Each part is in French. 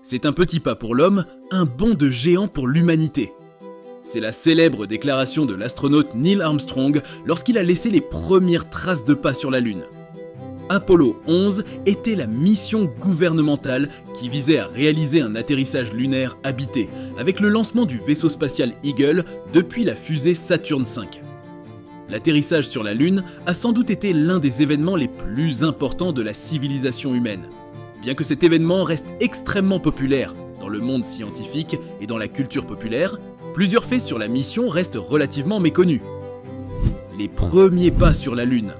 C'est un petit pas pour l'homme, un bond de géant pour l'humanité. C'est la célèbre déclaration de l'astronaute Neil Armstrong lorsqu'il a laissé les premières traces de pas sur la Lune. Apollo 11 était la mission gouvernementale qui visait à réaliser un atterrissage lunaire habité avec le lancement du vaisseau spatial Eagle depuis la fusée Saturn V. L'atterrissage sur la Lune a sans doute été l'un des événements les plus importants de la civilisation humaine. Bien que cet événement reste extrêmement populaire dans le monde scientifique et dans la culture populaire, plusieurs faits sur la mission restent relativement méconnus. Les premiers pas sur la Lune.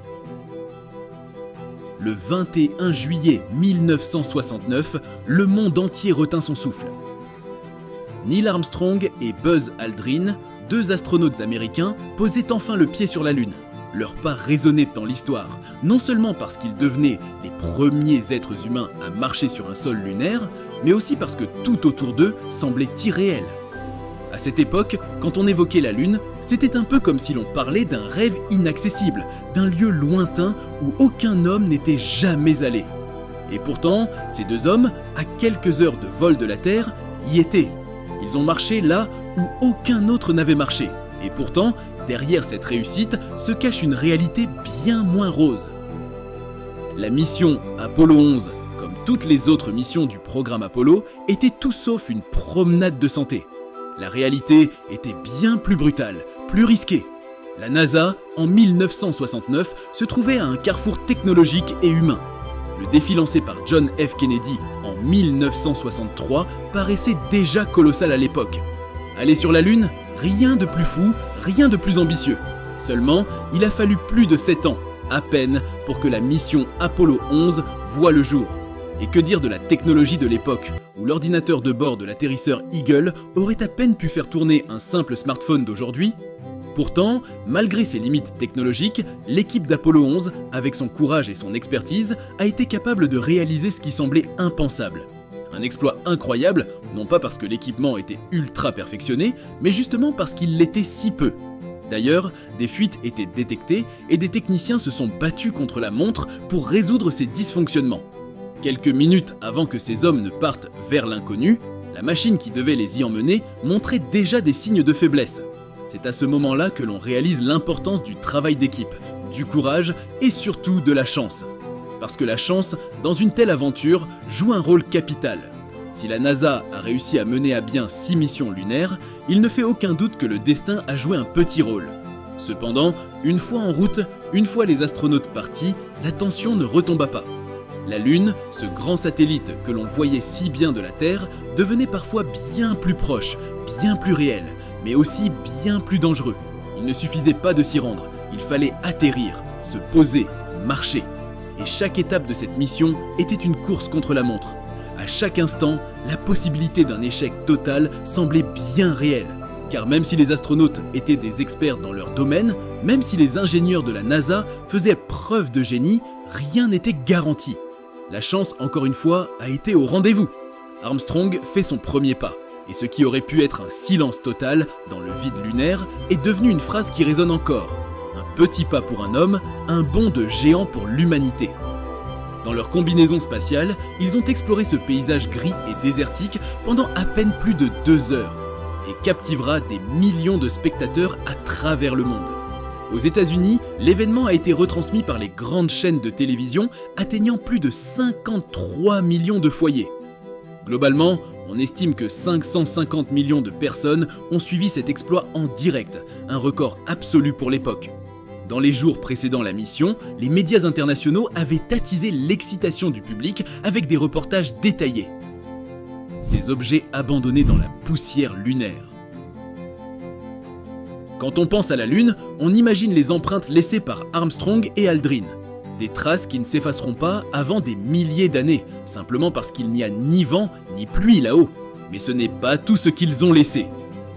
Le 21 juillet 1969, le monde entier retint son souffle. Neil Armstrong et Buzz Aldrin, deux astronautes américains, posaient enfin le pied sur la Lune. Leurs pas résonnaient dans l'histoire, non seulement parce qu'ils devenaient les premiers êtres humains à marcher sur un sol lunaire, mais aussi parce que tout autour d'eux semblait irréel. À cette époque, quand on évoquait la Lune, c'était un peu comme si l'on parlait d'un rêve inaccessible, d'un lieu lointain où aucun homme n'était jamais allé. Et pourtant, ces deux hommes, à quelques heures de vol de la Terre, y étaient. Ils ont marché là où aucun autre n'avait marché. Et pourtant, derrière cette réussite se cache une réalité bien moins rose. La mission Apollo 11, comme toutes les autres missions du programme Apollo, était tout sauf une promenade de santé. La réalité était bien plus brutale, plus risquée. La NASA, en 1969, se trouvait à un carrefour technologique et humain. Le défi lancé par John F. Kennedy en 1963 paraissait déjà colossal à l'époque. Aller sur la Lune, rien de plus fou, rien de plus ambitieux. Seulement, il a fallu plus de 7 ans, à peine, pour que la mission Apollo 11 voie le jour. Et que dire de la technologie de l'époque, où l'ordinateur de bord de l'atterrisseur Eagle aurait à peine pu faire tourner un simple smartphone d'aujourd'hui? Pourtant, malgré ses limites technologiques, l'équipe d'Apollo 11, avec son courage et son expertise, a été capable de réaliser ce qui semblait impensable. Un exploit incroyable, non pas parce que l'équipement était ultra perfectionné, mais justement parce qu'il l'était si peu. D'ailleurs, des fuites étaient détectées et des techniciens se sont battus contre la montre pour résoudre ces dysfonctionnements. Quelques minutes avant que ces hommes ne partent vers l'inconnu, la machine qui devait les y emmener montrait déjà des signes de faiblesse. C'est à ce moment-là que l'on réalise l'importance du travail d'équipe, du courage et surtout de la chance. Parce que la chance, dans une telle aventure, joue un rôle capital. Si la NASA a réussi à mener à bien 6 missions lunaires, il ne fait aucun doute que le destin a joué un petit rôle. Cependant, une fois en route, une fois les astronautes partis, la tension ne retomba pas. La Lune, ce grand satellite que l'on voyait si bien de la Terre, devenait parfois bien plus proche, bien plus réel, mais aussi bien plus dangereux. Il ne suffisait pas de s'y rendre, il fallait atterrir, se poser, marcher. Et chaque étape de cette mission était une course contre la montre. À chaque instant, la possibilité d'un échec total semblait bien réelle. Car même si les astronautes étaient des experts dans leur domaine, même si les ingénieurs de la NASA faisaient preuve de génie, rien n'était garanti. La chance, encore une fois, a été au rendez-vous. Armstrong fait son premier pas, et ce qui aurait pu être un silence total dans le vide lunaire est devenu une phrase qui résonne encore. Un petit pas pour un homme, un bond de géant pour l'humanité. Dans leur combinaison spatiale, ils ont exploré ce paysage gris et désertique pendant à peine plus de 2 heures, et captivera des millions de spectateurs à travers le monde. Aux États-Unis, l'événement a été retransmis par les grandes chaînes de télévision, atteignant plus de 53 millions de foyers. Globalement, on estime que 550 millions de personnes ont suivi cet exploit en direct, un record absolu pour l'époque. Dans les jours précédant la mission, les médias internationaux avaient attisé l'excitation du public avec des reportages détaillés. Ces objets abandonnés dans la poussière lunaire. Quand on pense à la Lune, on imagine les empreintes laissées par Armstrong et Aldrin. Des traces qui ne s'effaceront pas avant des milliers d'années, simplement parce qu'il n'y a ni vent ni pluie là-haut. Mais ce n'est pas tout ce qu'ils ont laissé.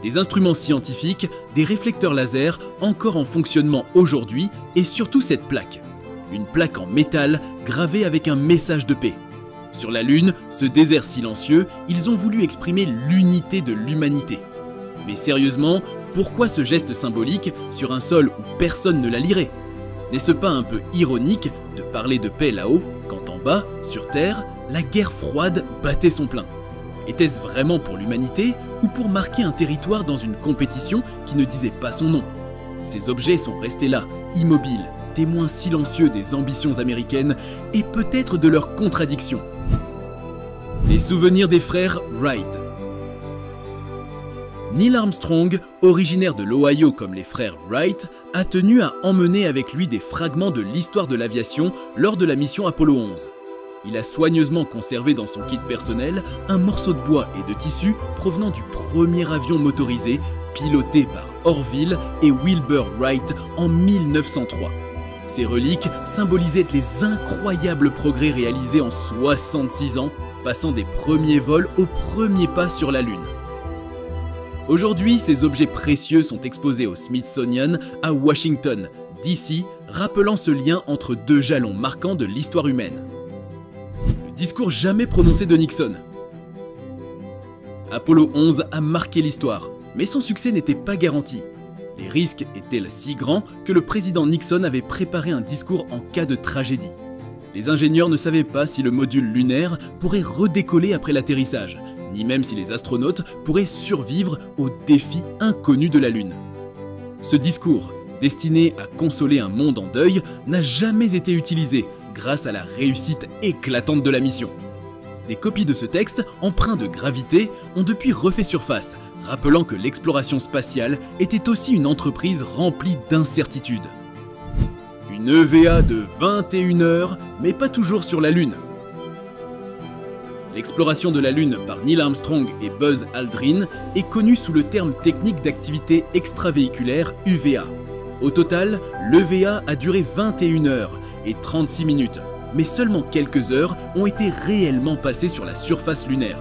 Des instruments scientifiques, des réflecteurs laser encore en fonctionnement aujourd'hui et surtout cette plaque. Une plaque en métal gravée avec un message de paix. Sur la Lune, ce désert silencieux, ils ont voulu exprimer l'unité de l'humanité. Mais sérieusement, pourquoi ce geste symbolique sur un sol où personne ne la lirait? N'est-ce pas un peu ironique de parler de paix là-haut, quand en bas, sur Terre, la guerre froide battait son plein? Était-ce vraiment pour l'humanité ou pour marquer un territoire dans une compétition qui ne disait pas son nom? Ces objets sont restés là, immobiles, témoins silencieux des ambitions américaines et peut-être de leurs contradictions. Les souvenirs des frères Wright. Neil Armstrong, originaire de l'Ohio comme les frères Wright, a tenu à emmener avec lui des fragments de l'histoire de l'aviation lors de la mission Apollo 11. Il a soigneusement conservé dans son kit personnel un morceau de bois et de tissu provenant du premier avion motorisé piloté par Orville et Wilbur Wright en 1903. Ces reliques symbolisaient les incroyables progrès réalisés en 66 ans, passant des premiers vols aux premiers pas sur la Lune. Aujourd'hui, ces objets précieux sont exposés au Smithsonian à Washington, D.C., rappelant ce lien entre deux jalons marquants de l'histoire humaine. Le discours jamais prononcé de Nixon. Apollo 11 a marqué l'histoire, mais son succès n'était pas garanti. Les risques étaient si grands que le président Nixon avait préparé un discours en cas de tragédie. Les ingénieurs ne savaient pas si le module lunaire pourrait redécoller après l'atterrissage, ni même si les astronautes pourraient survivre au défi inconnu de la Lune. Ce discours, destiné à consoler un monde en deuil, n'a jamais été utilisé grâce à la réussite éclatante de la mission. Des copies de ce texte, empreint de gravité, ont depuis refait surface, rappelant que l'exploration spatiale était aussi une entreprise remplie d'incertitudes. Une EVA de 21 heures, mais pas toujours sur la Lune. L'exploration de la Lune par Neil Armstrong et Buzz Aldrin est connue sous le terme technique d'activité extravéhiculaire UVA. Au total, l'EVA a duré 21 heures et 36 minutes, mais seulement quelques heures ont été réellement passées sur la surface lunaire.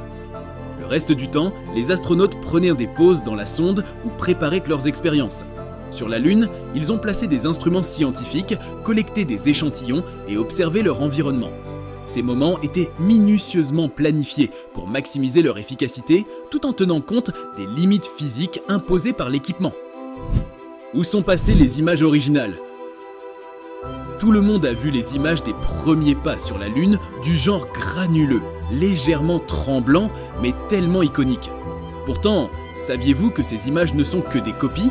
Le reste du temps, les astronautes prenaient des pauses dans la sonde ou préparaient leurs expériences. Sur la Lune, ils ont placé des instruments scientifiques, collecté des échantillons et observé leur environnement. Ces moments étaient minutieusement planifiés pour maximiser leur efficacité tout en tenant compte des limites physiques imposées par l'équipement. Où sont passées les images originales? Tout le monde a vu les images des premiers pas sur la Lune du genre granuleux, légèrement tremblant mais tellement iconique. Pourtant, saviez-vous que ces images ne sont que des copies?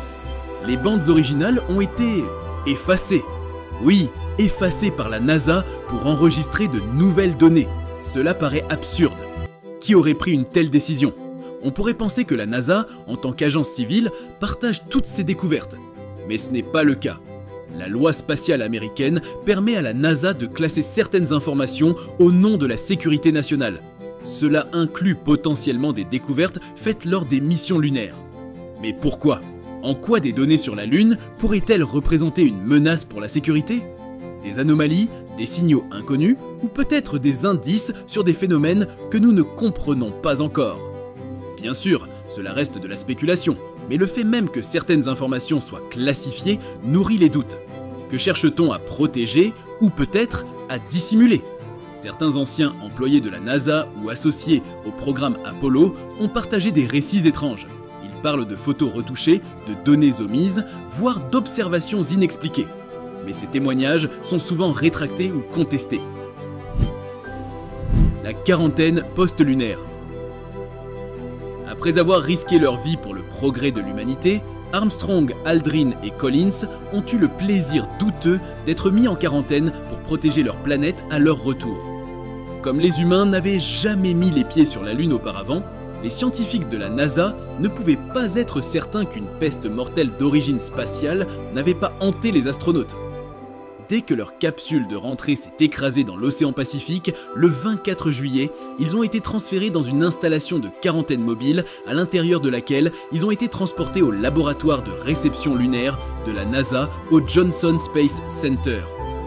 Les bandes originales ont été effacées. Oui, effacées par la NASA pour enregistrer de nouvelles données. Cela paraît absurde. Qui aurait pris une telle décision? On pourrait penser que la NASA, en tant qu'agence civile, partage toutes ses découvertes. Mais ce n'est pas le cas. La loi spatiale américaine permet à la NASA de classer certaines informations au nom de la sécurité nationale. Cela inclut potentiellement des découvertes faites lors des missions lunaires. Mais pourquoi? En quoi des données sur la Lune pourraient-elles représenter une menace pour la sécurité? Des anomalies, des signaux inconnus ou peut-être des indices sur des phénomènes que nous ne comprenons pas encore? Bien sûr, cela reste de la spéculation, mais le fait même que certaines informations soient classifiées nourrit les doutes. Que cherche-t-on à protéger ou peut-être à dissimuler? Certains anciens employés de la NASA ou associés au programme Apollo ont partagé des récits étranges. Ils parlent de photos retouchées, de données omises, voire d'observations inexpliquées. Mais ces témoignages sont souvent rétractés ou contestés. La quarantaine post-lunaire. Après avoir risqué leur vie pour le progrès de l'humanité, Armstrong, Aldrin et Collins ont eu le plaisir douteux d'être mis en quarantaine pour protéger leur planète à leur retour. Comme les humains n'avaient jamais mis les pieds sur la Lune auparavant, les scientifiques de la NASA ne pouvaient pas être certains qu'une peste mortelle d'origine spatiale n'avait pas hanté les astronautes. Dès que leur capsule de rentrée s'est écrasée dans l'océan Pacifique, le 24 juillet, ils ont été transférés dans une installation de quarantaine mobile à l'intérieur de laquelle ils ont été transportés au laboratoire de réception lunaire de la NASA au Johnson Space Center,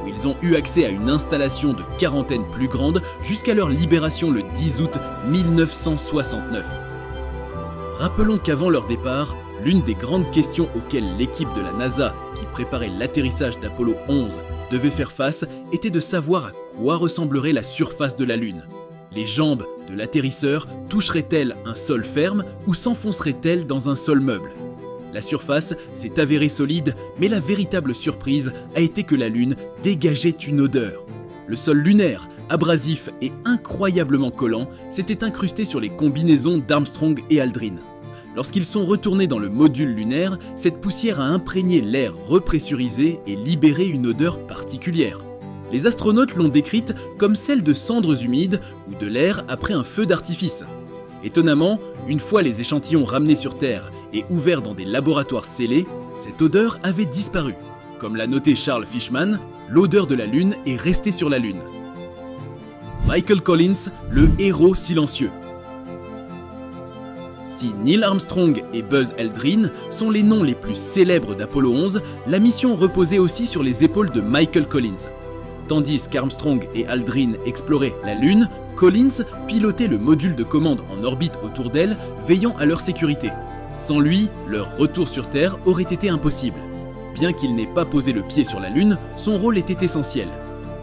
où ils ont eu accès à une installation de quarantaine plus grande jusqu'à leur libération le 10 août 1969. Rappelons qu'avant leur départ, l'une des grandes questions auxquelles l'équipe de la NASA qui préparait l'atterrissage d'Apollo 11 devait faire face était de savoir à quoi ressemblerait la surface de la Lune. Les jambes de l'atterrisseur toucheraient-elles un sol ferme ou s'enfonceraient-elles dans un sol meuble? La surface s'est avérée solide, mais la véritable surprise a été que la Lune dégageait une odeur. Le sol lunaire, abrasif et incroyablement collant, s'était incrusté sur les combinaisons d'Armstrong et Aldrin. Lorsqu'ils sont retournés dans le module lunaire, cette poussière a imprégné l'air repressurisé et libéré une odeur particulière. Les astronautes l'ont décrite comme celle de cendres humides ou de l'air après un feu d'artifice. Étonnamment, une fois les échantillons ramenés sur Terre et ouverts dans des laboratoires scellés, cette odeur avait disparu. Comme l'a noté Charles Fishman, l'odeur de la Lune est restée sur la Lune. Michael Collins, le héros silencieux. Si Neil Armstrong et Buzz Aldrin sont les noms les plus célèbres d'Apollo 11, la mission reposait aussi sur les épaules de Michael Collins. Tandis qu'Armstrong et Aldrin exploraient la Lune, Collins pilotait le module de commande en orbite autour d'elle, veillant à leur sécurité. Sans lui, leur retour sur Terre aurait été impossible. Bien qu'il n'ait pas posé le pied sur la Lune, son rôle était essentiel.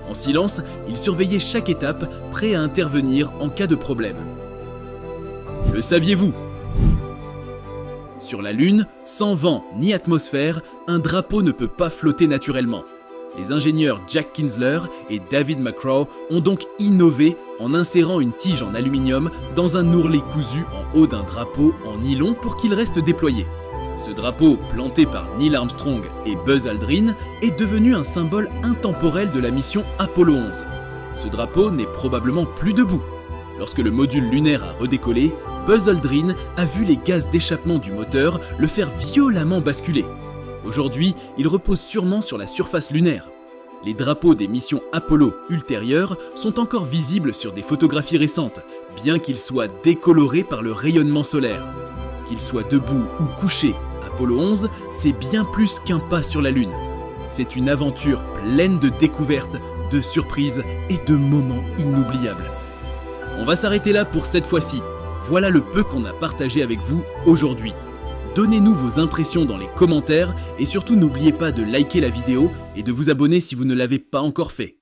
En silence, il surveillait chaque étape, prêt à intervenir en cas de problème. Le saviez-vous ? Sur la Lune, sans vent ni atmosphère, un drapeau ne peut pas flotter naturellement. Les ingénieurs Jack Kinsler et David McCraw ont donc innové en insérant une tige en aluminium dans un ourlet cousu en haut d'un drapeau en nylon pour qu'il reste déployé. Ce drapeau, planté par Neil Armstrong et Buzz Aldrin, est devenu un symbole intemporel de la mission Apollo 11. Ce drapeau n'est probablement plus debout. Lorsque le module lunaire a redécollé, Buzz Aldrin a vu les gaz d'échappement du moteur le faire violemment basculer. Aujourd'hui, il repose sûrement sur la surface lunaire. Les drapeaux des missions Apollo ultérieures sont encore visibles sur des photographies récentes, bien qu'ils soient décolorés par le rayonnement solaire. Qu'ils soient debout ou couchés, Apollo 11, c'est bien plus qu'un pas sur la Lune. C'est une aventure pleine de découvertes, de surprises et de moments inoubliables. On va s'arrêter là pour cette fois-ci. Voilà le peu qu'on a partagé avec vous aujourd'hui. Donnez-nous vos impressions dans les commentaires et surtout n'oubliez pas de liker la vidéo et de vous abonner si vous ne l'avez pas encore fait.